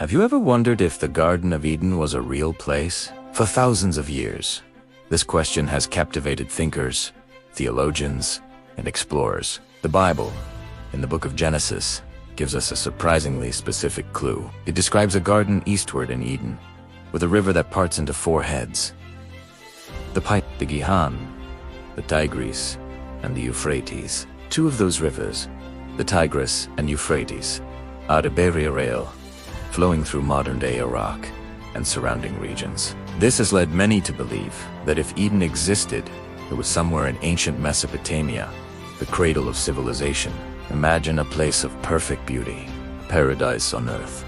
Have you ever wondered if the Garden of Eden was a real place? For thousands of years, this question has captivated thinkers, theologians, and explorers. The Bible, in the book of Genesis, gives us a surprisingly specific clue. It describes a garden eastward in Eden, with a river that parts into four heads: the Gihon, the Tigris, and the Euphrates. Two of those rivers, the Tigris and Euphrates, are the flowing through modern-day Iraq and surrounding regions. This has led many to believe that if Eden existed, it was somewhere in ancient Mesopotamia, the cradle of civilization. Imagine a place of perfect beauty, paradise on earth.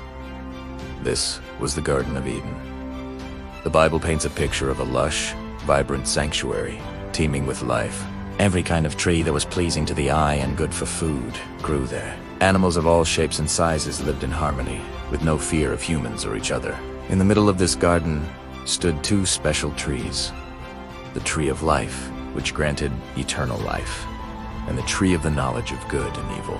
This was the Garden of Eden. The Bible paints a picture of a lush, vibrant sanctuary, teeming with life. Every kind of tree that was pleasing to the eye and good for food grew there. Animals of all shapes and sizes lived in harmony, with no fear of humans or each other. In the middle of this garden stood two special trees: the tree of life, which granted eternal life, and the tree of the knowledge of good and evil.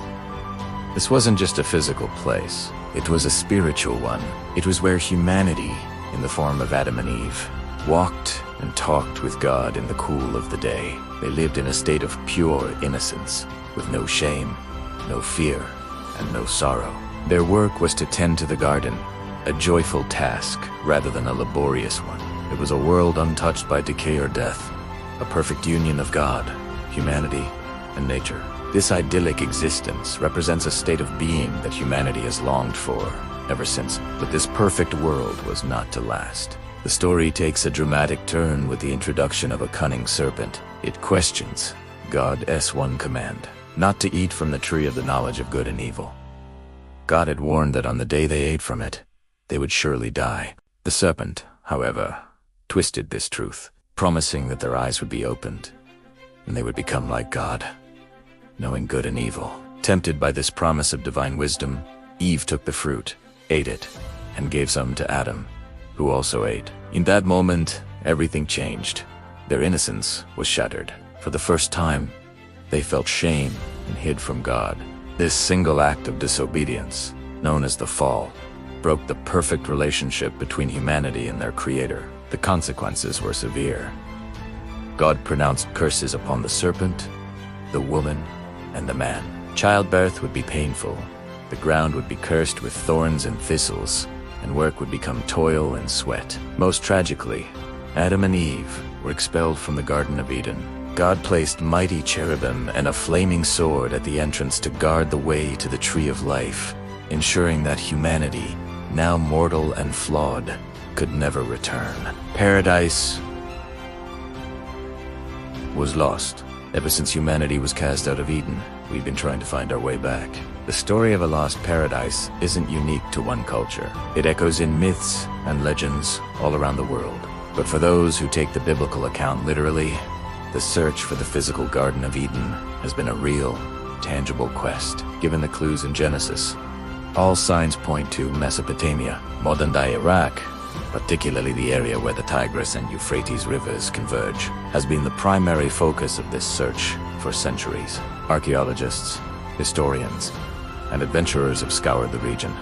This wasn't just a physical place, it was a spiritual one. It was where humanity, in the form of Adam and Eve, walked and talked with God in the cool of the day. They lived in a state of pure innocence, with no shame, no fear, and no sorrow. Their work was to tend to the garden, a joyful task rather than a laborious one. It was a world untouched by decay or death, a perfect union of God, humanity, and nature. This idyllic existence represents a state of being that humanity has longed for ever since. But this perfect world was not to last. The story takes a dramatic turn with the introduction of a cunning serpent. It questions God's one command: not to eat from the tree of the knowledge of good and evil. God had warned that on the day they ate from it, they would surely die. The serpent, however, twisted this truth, promising that their eyes would be opened, and they would become like God, knowing good and evil. Tempted by this promise of divine wisdom, Eve took the fruit, ate it, and gave some to Adam, who also ate. In that moment, everything changed. Their innocence was shattered. For the first time, they felt shame and hid from God. This single act of disobedience, known as the fall, broke the perfect relationship between humanity and their Creator. The consequences were severe. God pronounced curses upon the serpent, the woman, and the man. Childbirth would be painful, the ground would be cursed with thorns and thistles, and work would become toil and sweat. Most tragically, Adam and Eve were expelled from the Garden of Eden. God placed mighty cherubim and a flaming sword at the entrance to guard the way to the tree of life, ensuring that humanity, now mortal and flawed, could never return. Paradise was lost. Ever since humanity was cast out of Eden, we've been trying to find our way back. The story of a lost paradise isn't unique to one culture. It echoes in myths and legends all around the world. But for those who take the biblical account literally, the search for the physical Garden of Eden has been a real, tangible quest. Given the clues in Genesis, all signs point to Mesopotamia. Modern-day Iraq, particularly the area where the Tigris and Euphrates rivers converge, has been the primary focus of this search for centuries. Archaeologists, historians, and adventurers have scoured the region,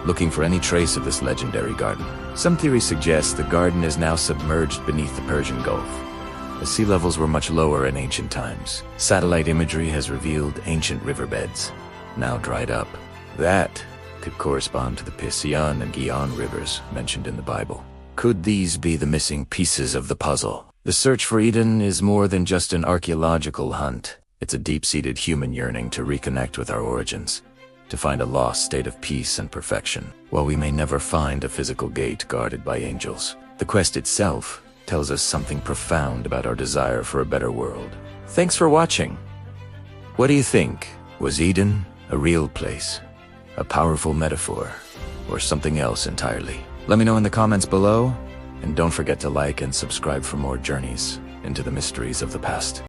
looking for any trace of this legendary garden. Some theories suggest the garden is now submerged beneath the Persian Gulf. The sea levels were much lower in ancient times. Satellite imagery has revealed ancient riverbeds, now dried up. That could correspond to the Pison and Gihon rivers mentioned in the Bible. Could these be the missing pieces of the puzzle? The search for Eden is more than just an archaeological hunt. It's a deep-seated human yearning to reconnect with our origins, to find a lost state of peace and perfection. While we may never find a physical gate guarded by angels, the quest itself tells us something profound about our desire for a better world. Thanks for watching. What do you think? Was Eden a real place, a powerful metaphor, or something else entirely? Let me know in the comments below, and don't forget to like and subscribe for more journeys into the mysteries of the past.